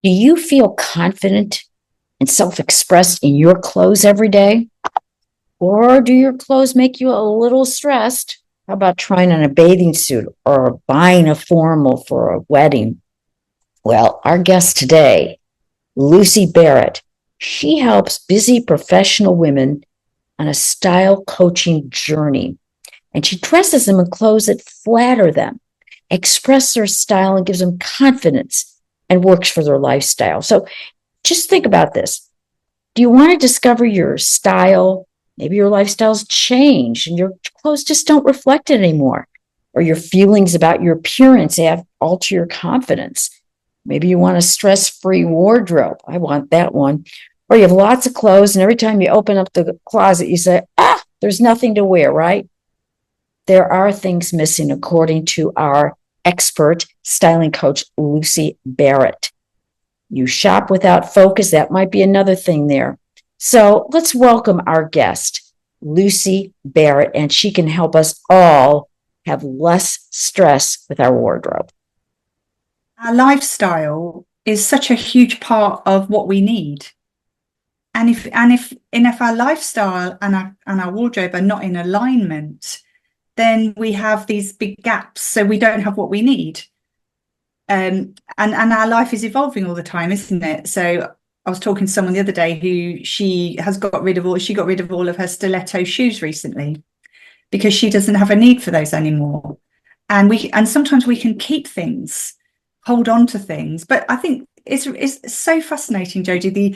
Do you feel confident and self-expressed in your clothes every day? Or do your clothes make you a little stressed? How about trying on a bathing suit or buying a formal for a wedding? Well, our guest today, Lucy Barrett, she helps busy professional women on a style coaching journey. And she dresses them in clothes that flatter them, express their style, and gives them confidence and works for their lifestyle. So just think about this. Do you want to discover your style? Maybe your lifestyle's changed and your clothes just don't reflect it anymore. Or your feelings about your appearance have alter your confidence. Maybe you want a stress-free wardrobe. I want that one. Or you have lots of clothes, and every time you open up the closet, you say, there's nothing to wear, right? There are things missing, according to our expert styling coach, Lucy Barrett. You shop without focus. That might be another thing there. So let's welcome our guest, Lucy Barrett, and she can help us all have less stress with our wardrobe. Our lifestyle is such a huge part of what we need. And if our lifestyle and our wardrobe are not in alignment, then we have these big gaps. So we don't have what we need. And our life is evolving all the time, isn't it? So I was talking to someone the other day who she got rid of all of her stiletto shoes recently because she doesn't have a need for those anymore. And sometimes we can keep things, hold on to things. But I think it's so fascinating, Jodie, the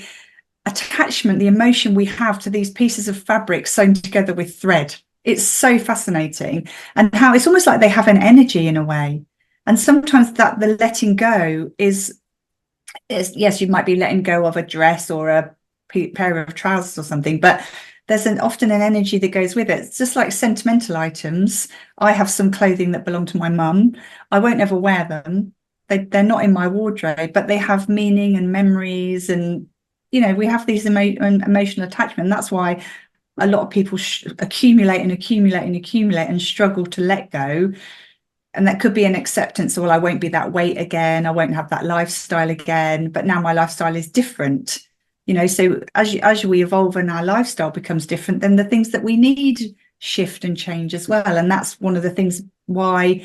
attachment, the emotion we have to these pieces of fabric sewn together with thread. It's so fascinating, and how it's almost like they have an energy in a way. And sometimes that the letting go is yes, you might be letting go of a dress or a pair of trousers or something, but there's often an energy that goes with it. It's just like sentimental items. I have some clothing that belong to my mum. I won't ever wear them. They're not in my wardrobe, but they have meaning and memories, and we have these emotional attachment. That's why a lot of people accumulate and struggle to let go. And that could be an acceptance. Well, I won't be that weight again. I won't have that lifestyle again. But now my lifestyle is different. So as we evolve and our lifestyle becomes different, then the things that we need shift and change as well. And that's one of the things why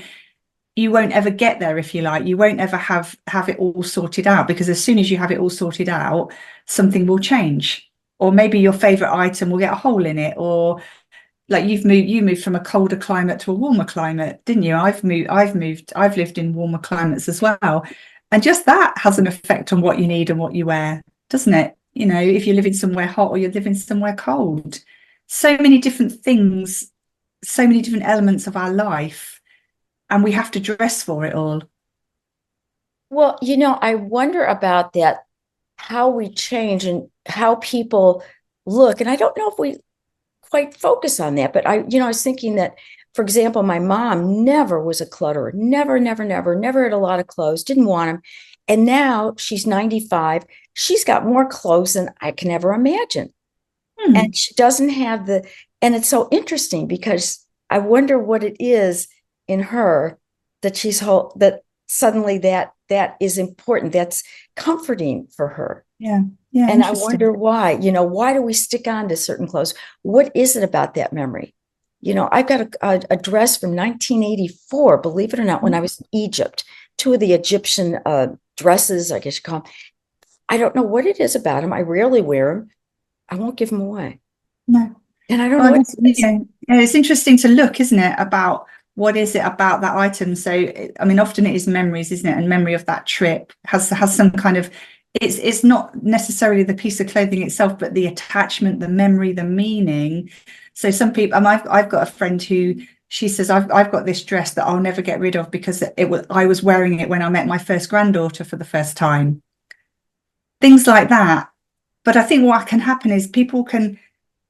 you won't ever get there, if you like. You won't ever have it all sorted out, because as soon as you have it all sorted out, something will change. Or maybe your favorite item will get a hole in it, or like you moved from a colder climate to a warmer climate, didn't you? I've lived in warmer climates as well. And just that has an effect on what you need and what you wear, doesn't it? If you're living somewhere hot or you're living somewhere cold. So many different things, so many different elements of our life, and we have to dress for it all. Well, I wonder about that, how we change and how people look. And I don't know if we quite focus on that, but I was thinking that, for example, my mom never was a clutterer, never had a lot of clothes, didn't want them. And now she's 95. She's got more clothes than I can ever imagine. And she doesn't have and it's so interesting, because I wonder what it is in her that that suddenly that is important. That's comforting for her. Yeah. And I wonder why, why do we stick on to certain clothes? What is it about that memory? I've got a dress from 1984, believe it or not, when I was in Egypt, 2 of the Egyptian dresses, I guess you call them. I don't know what it is about them. I rarely wear them. I won't give them away. No. And I don't know what it is. Yeah, it's interesting to look, isn't it, about what is it about that item. So, I mean, often it is memories, isn't it? And memory of that trip has some kind of, it's not necessarily the piece of clothing itself, but the attachment, the memory, the meaning. So some people, I've got a friend who, she says, I've got this dress that I'll never get rid of because I was wearing it when I met my first granddaughter for the first time. Things like that. But I think what can happen is people can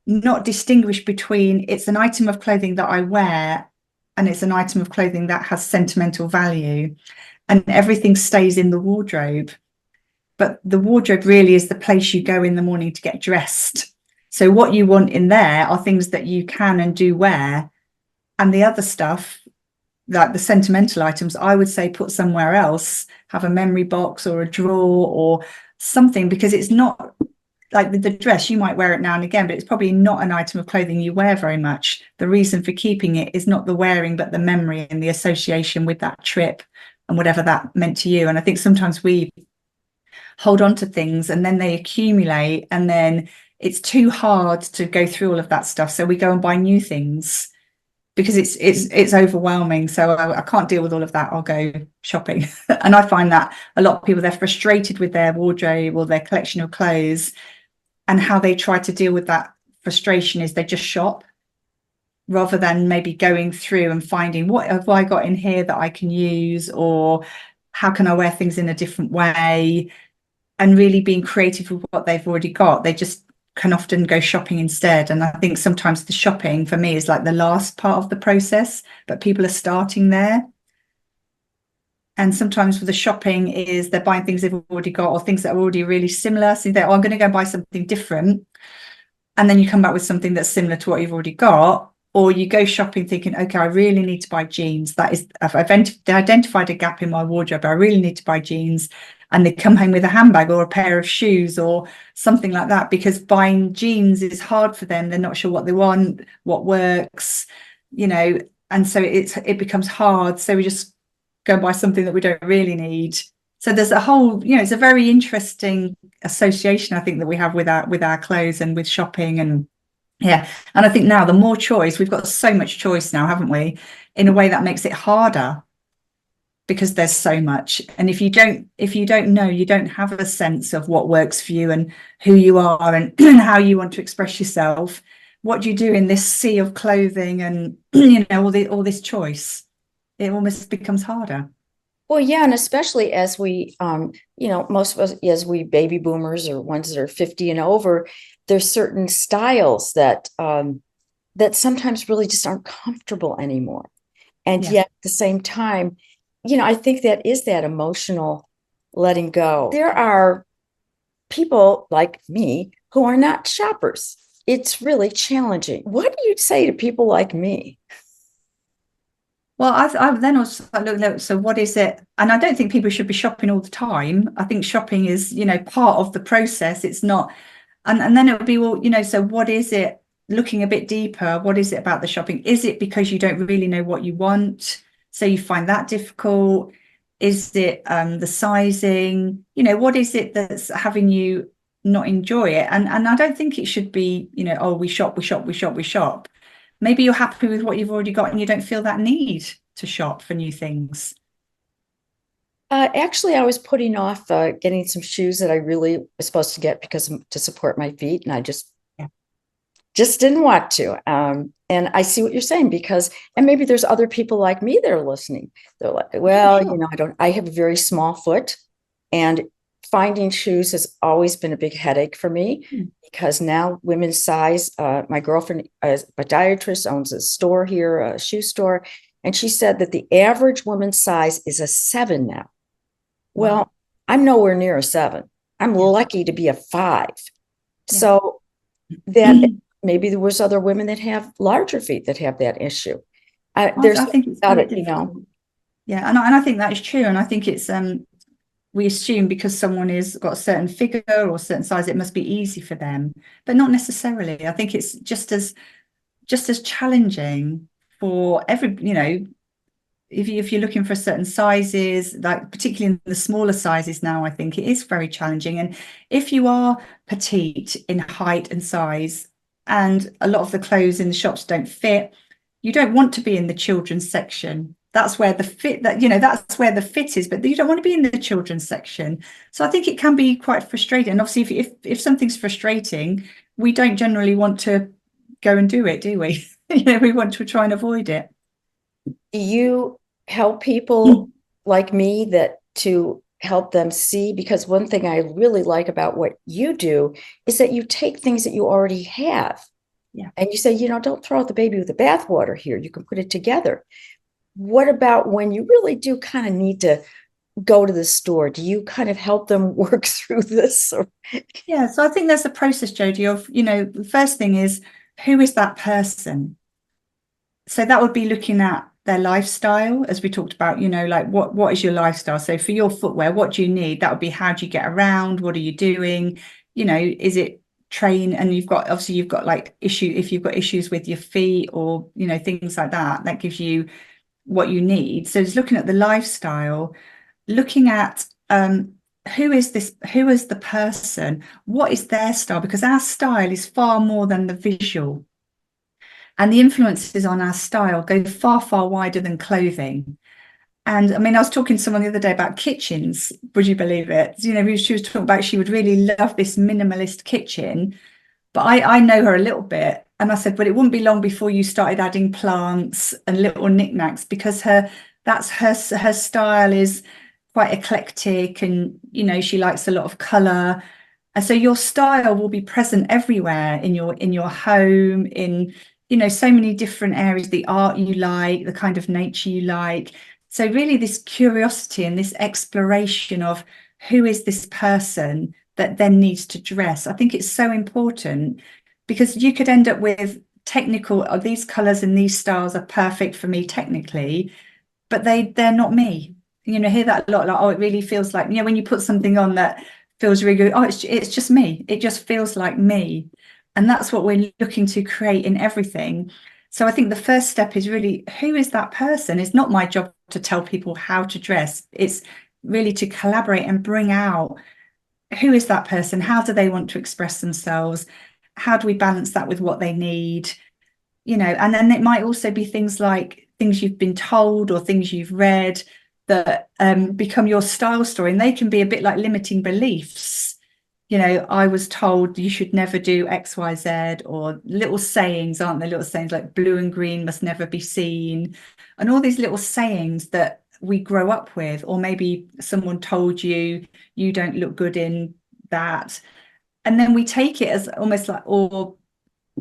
not distinguish between it's an item of clothing that I wear and it's an item of clothing that has sentimental value, and everything stays in the wardrobe. But the wardrobe really is the place you go in the morning to get dressed. So what you want in there are things that you can and do wear, and the other stuff like the sentimental items, I would say put somewhere else, have a memory box or a drawer or something, because it's not like with the dress, you might wear it now and again, but it's probably not an item of clothing you wear very much. The reason for keeping it is not the wearing, but the memory and the association with that trip and whatever that meant to you. And I think sometimes we hold on to things and then they accumulate, and then it's too hard to go through all of that stuff. So we go and buy new things because it's overwhelming. So I can't deal with all of that. I'll go shopping. And I find that a lot of people, they're frustrated with their wardrobe or their collection of clothes, and how they try to deal with that frustration is they just shop, rather than maybe going through and finding, what have I got in here that I can use, or how can I wear things in a different way, and really being creative with what they've already got. They just can often go shopping instead. And I think sometimes the shopping for me is like the last part of the process, but people are starting there. And sometimes with the shopping is they're buying things they've already got, or things that are already really similar. So they're, oh, I'm going to go buy something different. And then you come back with something that's similar to what you've already got. Or you go shopping thinking, okay, I really need to buy jeans. That is, I've identified a gap in my wardrobe. I really need to buy jeans. And they come home with a handbag or a pair of shoes or something like that, because buying jeans is hard for them. They're not sure what they want, what works, you know, and so it becomes hard. So we just go and buy something that we don't really need. So there's a whole, you know, it's a very interesting association, I think, that we have with our clothes and with shopping. And yeah, and I think now the more choice, we've got so much choice now, haven't we? In a way that makes it harder, because there's so much. And if you don't know, you don't have a sense of what works for you and who you are and how you want to express yourself, what do you do in this sea of clothing and, you know, all this choice? It almost becomes harder. Well, yeah, and especially as we, you know, most of us, as we baby boomers or ones that are 50 and over, there's certain styles that that sometimes really just aren't comfortable anymore. And yet at the same time, you know, I think that is that emotional letting go. There are people like me who are not shoppers. It's really challenging. What do you say to people like me? Well, I've then also looked, so what is it? And I don't think people should be shopping all the time. I think shopping is, you know, part of the process. It's not, and then it would be, well, you know, so what is it? Looking a bit deeper, what is it about the shopping? Is it because you don't really know what you want, so you find that difficult? Is it the sizing? You know, what is it that's having you not enjoy it? And I don't think it should be, you know, oh, we shop. Maybe you're happy with what you've already got and you don't feel that need to shop for new things. Actually, I was putting off getting some shoes that I really was supposed to get because to support my feet, and I just didn't want to. And I see what you're saying, because, and maybe there's other people like me that are listening. They're like, well, you know, I have a very small foot, and finding shoes has always been a big headache for me, because now women's size, my girlfriend is a podiatrist, owns a store here, a shoe store. And she said that the average woman's size is a 7 now. Well, I'm nowhere near a 7. I'm lucky to be a 5. So that maybe there was other women that have larger feet that have that issue. I think it's about it, you know. Yeah, and I think that is true. And I think it's we assume because someone is got a certain figure or a certain size, it must be easy for them, but not necessarily. I think it's just as challenging for every, you know, if you're looking for certain sizes, like particularly in the smaller sizes now, I think it is very challenging. And if you are petite in height and size, and a lot of the clothes in the shops don't fit, you don't want to be in the children's section. That's where the fit, that, you know, that's where the fit is, but you don't want to be in the children's section. So I think it can be quite frustrating. And obviously, if something's frustrating, we don't generally want to go and do it, do we? You know, we want to try and avoid it. You help people like me that to help them see, because one thing I really like about what you do is that you take things that you already have, and you say, you know, don't throw out the baby with the bathwater here. You can put it together. What about when you really do kind of need to go to the store? Do you kind of help them work through this? Yeah, so I think there's a process, Jodie, of, you know, the first thing is, who is that person? So that would be looking at their lifestyle, as we talked about, like what is your lifestyle? So for your footwear, what do you need? That would be, how do you get around? What are you doing? Is it train? And you've got like if you've got issues with your feet or, things like that, that gives you what you need. So it's looking at the lifestyle, looking at who is the person, what is their style, because our style is far more than the visual. And the influences on our style go far, far wider than clothing. And I mean, I was talking to someone the other day about kitchens. Would you believe it? She was talking about she would really love this minimalist kitchen. But I know her a little bit. And I said, but it wouldn't be long before you started adding plants and little knickknacks, because her style is quite eclectic, and she likes a lot of color. And so your style will be present everywhere in your home, in so many different areas, the art you like, the kind of nature you like. So really this curiosity and this exploration of who is this person that then needs to dress, I think it's so important, because you could end up with technical, oh, these colors and these styles are perfect for me technically, but they're not me. Hear that a lot, like, oh, it really feels like, when you put something on that feels really good, oh, it's just me, it just feels like me. And that's what we're looking to create in everything. So I think the first step is really, who is that person? It's not my job to tell people how to dress. It's really to collaborate and bring out, who is that person? How do they want to express themselves? How do we balance that with what they need? And then it might also be things like things you've been told or things you've read that become your style story. And they can be a bit like limiting beliefs. I was told you should never do X, Y, Z, or little sayings, aren't there? Little sayings like blue and green must never be seen. And all these little sayings that we grow up with, or maybe someone told you don't look good in that. And then we take it as almost like, or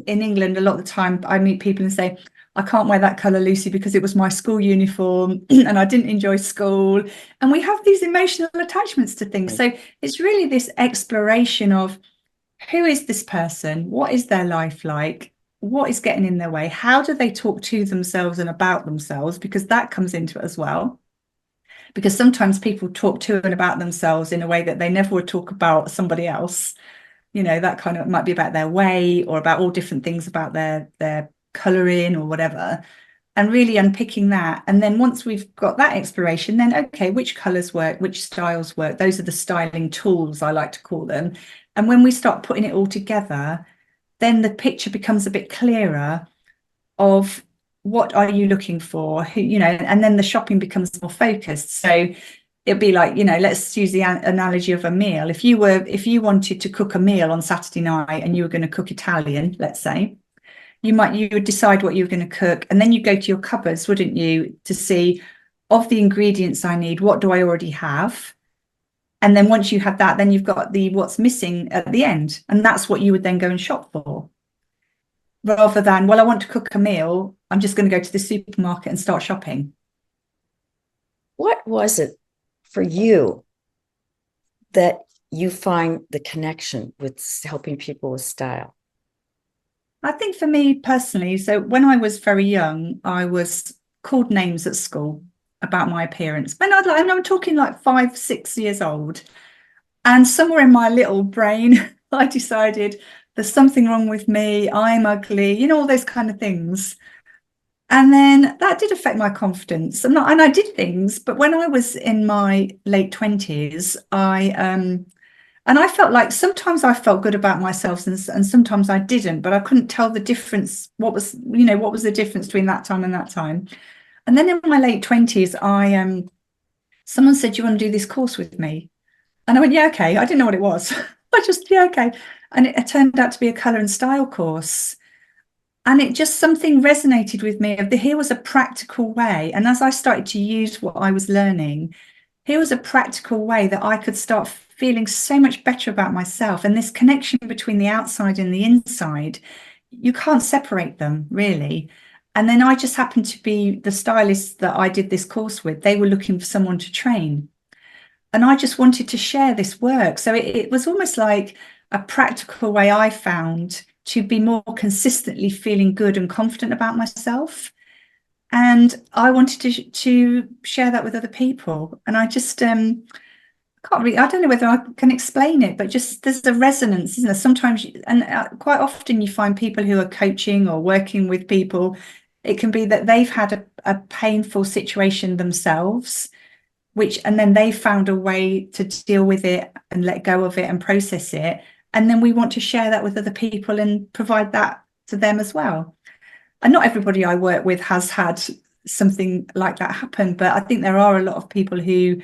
in England, a lot of the time I meet people and say, I can't wear that colour, Lucy, because it was my school uniform and I didn't enjoy school. And we have these emotional attachments to things. So it's really this exploration of, who is this person? What is their life like? What is getting in their way? How do they talk to themselves and about themselves? Because that comes into it as well. Because sometimes people talk to and about themselves in a way that they never would talk about somebody else. That kind of might be about their weight or about all different things about their colouring or whatever, and really unpicking that. And then once we've got that exploration, then okay, which colours work, which styles work? Those are the styling tools, I like to call them. And when we start putting it all together, then the picture becomes a bit clearer of what are you looking for, and then the shopping becomes more focused. So it'd be like, let's use the analogy of a meal. If you wanted to cook a meal on Saturday night and you were going to cook Italian, let's say, you would decide what you were going to cook, and then you go to your cupboards, wouldn't you, to see, of the ingredients I need, what do I already have? And then once you have that, then you've got what's missing at the end, and that's what you would then go and shop for, rather than, well, I want to cook a meal, I'm just going to go to the supermarket and start shopping. What was it for you that you find the connection with helping people with style? I think for me personally, so when I was very young, I was called names at school about my appearance. I'm talking like 5, 6 years old. And somewhere in my little brain, I decided there's something wrong with me. I'm ugly, all those kind of things. And then that did affect my confidence. And I did things, but when I was in my late 20s, and I felt like sometimes I felt good about myself and sometimes I didn't, but I couldn't tell the difference. What was the difference between that time and that time? And then in my late 20s, someone said, do you want to do this course with me? And I went, yeah, okay. I didn't know what it was. Yeah, okay. And it turned out to be a colour and style course. And it just, something resonated with me here was a practical way. And as I started to use what I was learning, here was a practical way that I could start feeling so much better about myself. And this connection between the outside and the inside, you can't separate them really. And then I just happened to be the stylist that I did this course with. They were looking for someone to train. And I just wanted to share this work. So it was almost like a practical way I found to be more consistently feeling good and confident about myself. And I wanted to share that with other people. And I just can't really, I don't know whether I can explain it, but just there's a resonance, isn't there? Sometimes, quite often you find people who are coaching or working with people, it can be that they've had a painful situation themselves, and then they found a way to deal with it and let go of it and process it. And then we want to share that with other people and provide that to them as well. And not everybody I work with has had something like that happen, but I think there are a lot of people who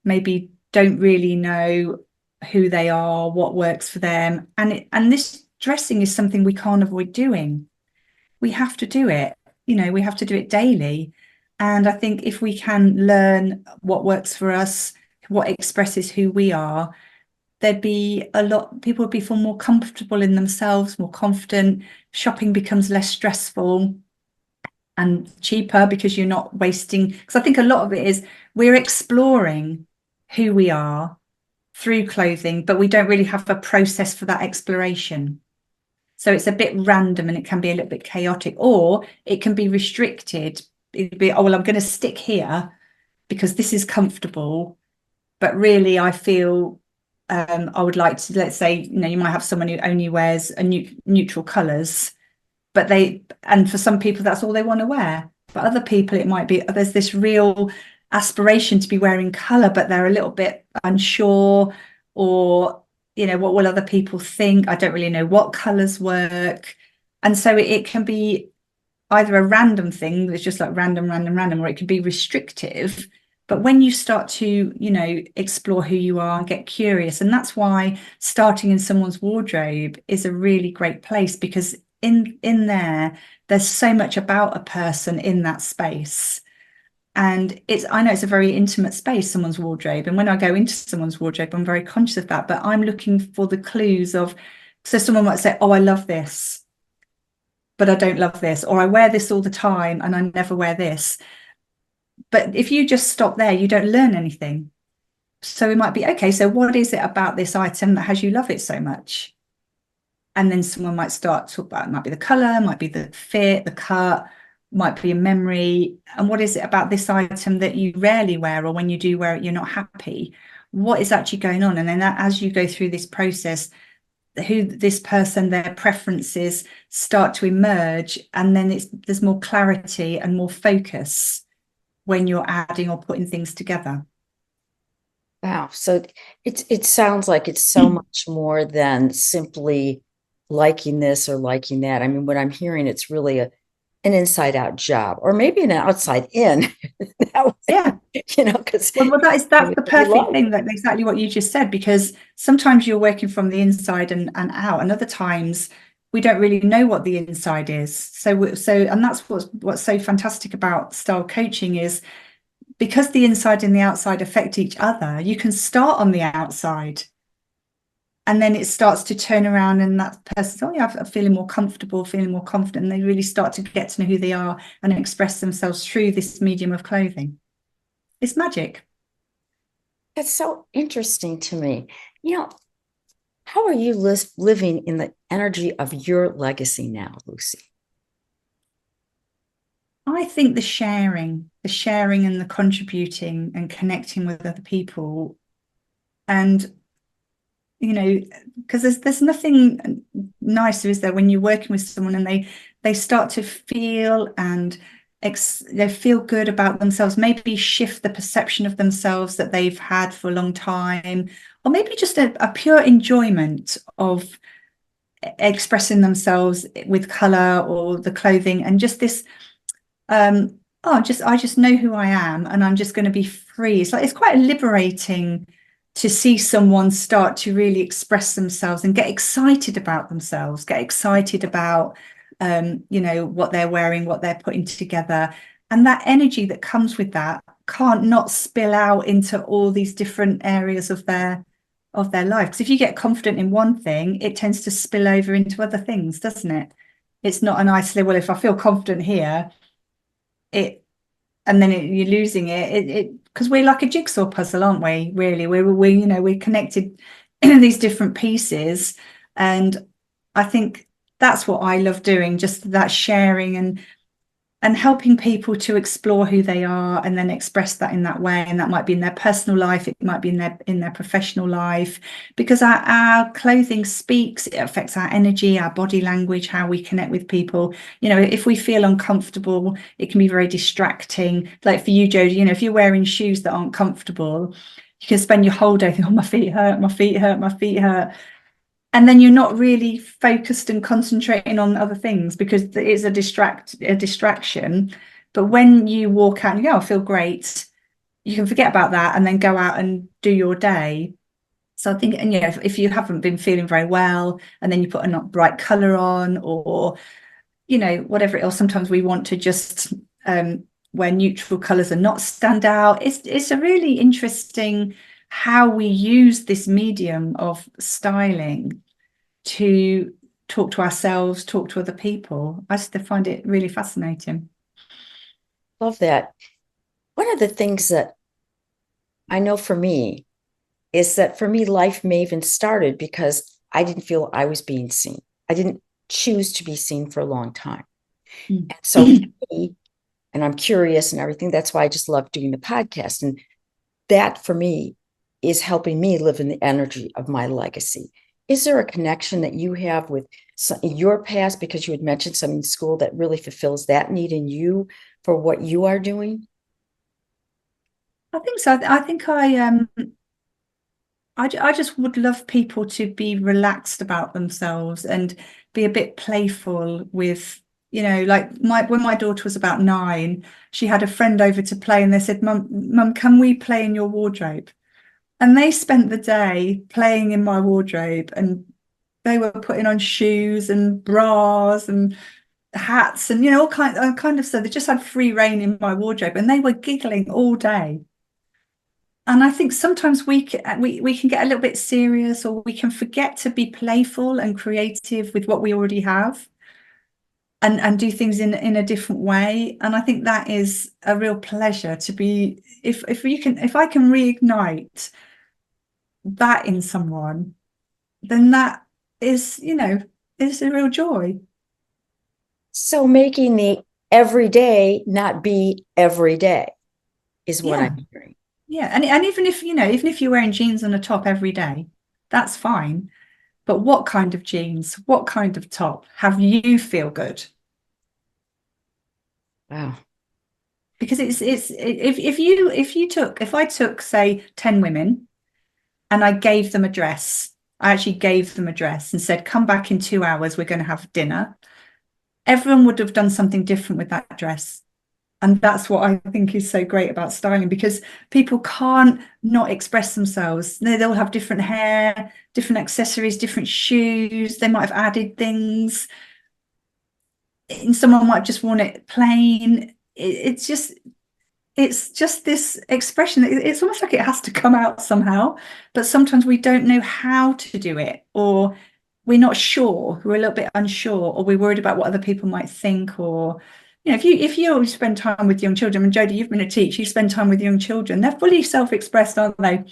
maybe don't really know who they are, what works for them. And this dressing is something we can't avoid doing. We have to do it. We have to do it daily. And I think if we can learn what works for us, what expresses who we are, there'd be people would be feel more comfortable in themselves, more confident. Shopping becomes less stressful and cheaper because you're not wasting. Because I think a lot of it is we're exploring who we are through clothing, but we don't really have a process for that exploration. So it's a bit random and it can be a little bit chaotic, or it can be restricted. It'd be, oh, well, I'm going to stick here because this is comfortable. But really, I feel I would like to, let's say, you might have someone who only wears neutral colours, and for some people, that's all they want to wear. For other people, it might be, there's this real aspiration to be wearing colour, but they're a little bit unsure, or, what will other people think? I don't really know what colours work. And so it can be either a random thing that's just like random, or it could be restrictive. But when you start to, explore who you are and get curious, and that's why starting in someone's wardrobe is a really great place, because in there's so much about a person in that space. And I know it's a very intimate space, someone's wardrobe. And when I go into someone's wardrobe, I'm very conscious of that, but I'm looking for the clues of, so someone might say, oh, I love this, but I don't love this, or I wear this all the time and I never wear this. But if you just stop there, you don't learn anything. So it might be, okay, so what is it about this item that has you love it so much? And then someone might start to talk about, it might be the color, might be the fit, the cut, might be a memory. And what is it about this item that you rarely wear, or when you do wear it, you're not happy? What is actually going on? And then as you go through this process, who this person, their preferences start to emerge. And then there's more clarity and more focus when you're adding or putting things together. Wow. So it sounds like it's so much more than simply liking this or liking that. I mean, what I'm hearing, it's really an inside out job, or maybe an outside in. Yeah. Because that's the perfect thing, that's exactly what you just said, because sometimes you're working from the inside and out, and other times we don't really know what the inside is. So and that's what's so fantastic about style coaching, is because the inside and the outside affect each other, you can start on the outside and then it starts to turn around, and that person, oh yeah, I'm feeling more comfortable, feeling more confident, and they really start to get to know who they are and express themselves through this medium of clothing. It's magic. That's so interesting to me. How are you living in the energy of your legacy now, Lucy? I think the sharing and the contributing and connecting with other people, and because there's nothing nicer, is there, when you're working with someone and they start to feel and they feel good about themselves, maybe shift the perception of themselves that they've had for a long time, or maybe just a pure enjoyment of expressing themselves with color or the clothing, and just this I just know who I am, and I'm just going to be free. It's quite liberating to see someone start to really express themselves and get excited about themselves, get excited about what they're wearing, what they're putting together. And that energy that comes with that can't not spill out into all these different areas of their life. Because if you get confident in one thing, it tends to spill over into other things, doesn't it? It's not an isolated, well, if I feel confident here, and then you're losing it because we're like a jigsaw puzzle, aren't we? Really, we're connected in these different pieces, and I think that's what I love doing, just that sharing and helping people to explore who they are and then express that in that way. And that might be in their personal life, it might be in their professional life, because our clothing speaks, it affects our energy, our body language, how we connect with people. You know, if we feel uncomfortable, it can be very distracting. Like for you, Jodie, you know, if you're wearing shoes that aren't comfortable, you can spend your whole day thinking, oh, my feet hurt, my feet hurt, my feet hurt. And then you're not really focused and concentrating on other things because it's a distraction. But when you walk out and you go, I feel great, you can forget about that and then go out and do your day. So I think, and you know, if you haven't been feeling very well and then you put a not bright color on, or, you know, whatever else, sometimes we want to just wear neutral colors and not stand out. It's a really interesting how we use this medium of styling to talk to ourselves, talk to other people. I just find it really fascinating. Love that. One of the things that I know for me is that for me, LifeMaven started because I didn't feel I was being seen. I didn't choose to be seen for a long time. And so for me, and I'm curious and everything, that's why I just love doing the podcast. And that for me is helping me live in the energy of my legacy. Is there a connection that you have with your past, because you had mentioned something in school that really fulfills that need in you for what you are doing? I think so. I think I just would love people to be relaxed about themselves and be a bit playful with, you know, like when my daughter was about 9, she had a friend over to play and they said, Mum, can we play in your wardrobe? And they spent the day playing in my wardrobe, and they were putting on shoes and bras and hats and, you know, all kind of stuff. They just had free reign in my wardrobe and they were giggling all day. And I think sometimes we can get a little bit serious, or we can forget to be playful and creative with what we already have, and do things in a different way. And I think that is a real pleasure to be, if I can reignite that in someone, then that is, you know, is a real joy. So making the everyday not be every day is what I'm hearing. Yeah. And even if, you know, even if you're wearing jeans and a top every day, that's fine. But what kind of jeans, what kind of top have you feel good? Wow. Because if I took, say, 10 women and I gave them a dress, I actually gave them a dress and said, come back in 2 hours, we're going to have dinner. Everyone would have done something different with that dress. And that's what I think is so great about styling, because people can't not express themselves. They'll have different hair, different accessories, different shoes. They might have added things. And someone might have just worn it plain. It's just this expression. It's almost like it has to come out somehow, but sometimes we don't know how to do it, or we're not sure, we're a little bit unsure, or we're worried about what other people might think. Or, you know, if you spend time with young children, and Jodie, you've been a teacher, you spend time with young children, they're fully self-expressed, aren't they?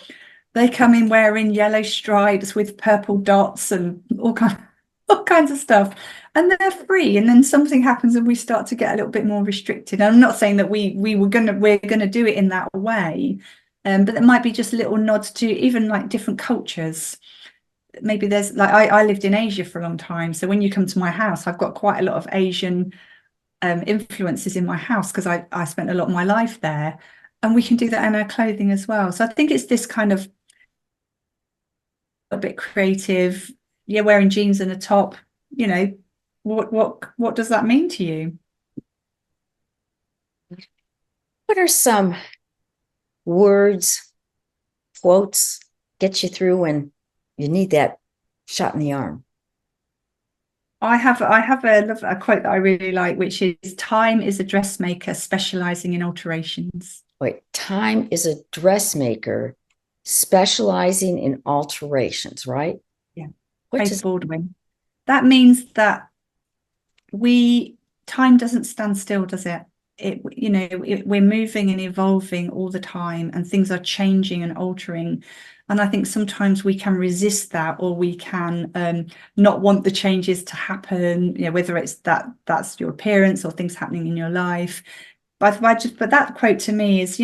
They come in wearing yellow stripes with purple dots and all kinds of stuff, and they're free. And then something happens and we start to get a little bit more restricted. And I'm not saying that we're gonna do it in that way, but there might be just little nods to even like different cultures. Maybe there's like, I lived in Asia for a long time, so when you come to my house, I've got quite a lot of Asian influences in my house, because I spent a lot of my life there, and we can do that in our clothing as well. So I think it's this kind of a bit creative. Yeah, wearing jeans and a top, you know, what does that mean to you? What are some words, quotes get you through when you need that shot in the arm? I have a quote that I really like, which is, time is a dressmaker specializing in alterations. Wait, time is a dressmaker specializing in alterations, right? Yeah. What Faith does Baldwin. That means that time doesn't stand still, does it? we're moving and evolving all the time, and things are changing and altering. And I think sometimes we can resist that, or we can not want the changes to happen, whether it's that's your appearance or things happening in your life. But that quote to me is,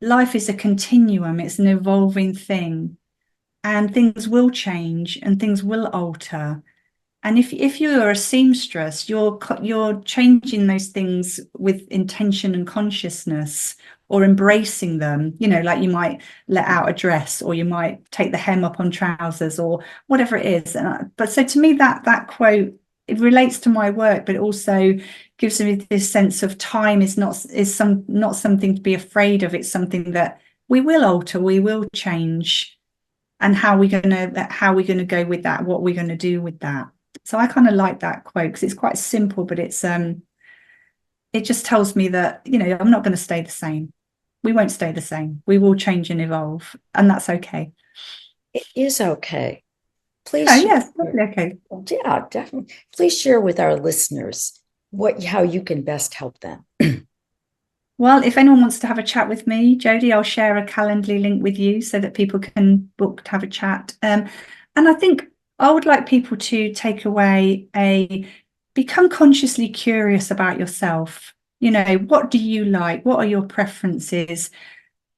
life is a continuum, it's an evolving thing, and things will change and things will alter. And if you're a seamstress, you're changing those things with intention and consciousness, or embracing them, like you might let out a dress, or you might take the hem up on trousers, or whatever it is. But so to me, that quote, it relates to my work, but it also gives me this sense of time is not something to be afraid of. It's something that we will alter, we will change. And how are we going to go with that? What are we going to do with that? So I kind of like that quote because it's quite simple, but it just tells me that, I'm not going to stay the same. We won't stay the same. We will change and evolve, and that's okay. It is okay. Please. Oh, yes, totally okay. Yeah, definitely. Please share with our listeners how you can best help them. Well, if anyone wants to have a chat with me, Jodie, I'll share a Calendly link with you so that people can book to have a chat. And I think I would like people to take away become consciously curious about yourself. What do you like? What are your preferences?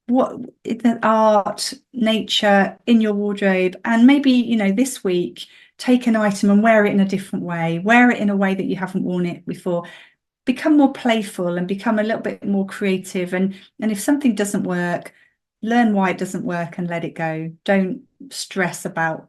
What the art, nature in your wardrobe? And maybe, this week, take an item and wear it in a different way. Wear it in a way that you haven't worn it before. Become more playful and become a little bit more creative. And if something doesn't work, learn why it doesn't work and let it go. Don't stress about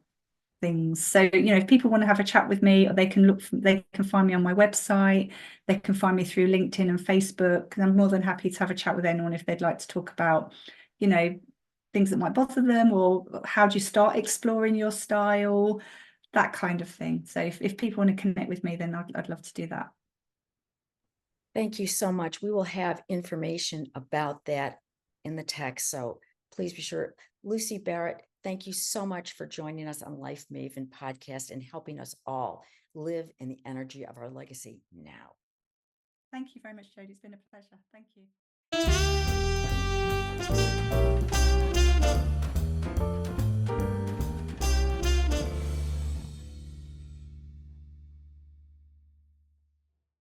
things. So, if people want to have a chat with me, or they can find me on my website, they can find me through LinkedIn and Facebook. And I'm more than happy to have a chat with anyone if they'd like to talk about, things that might bother them, or how do you start exploring your style, that kind of thing. So if people want to connect with me, then I'd love to do that. Thank you so much. We will have information about that in the text, so please be sure. Lucy Barrett, thank you so much for joining us on LifeMaven Podcast and helping us all live in the energy of our legacy now. Thank you very much, Jodie. It's been a pleasure. Thank you.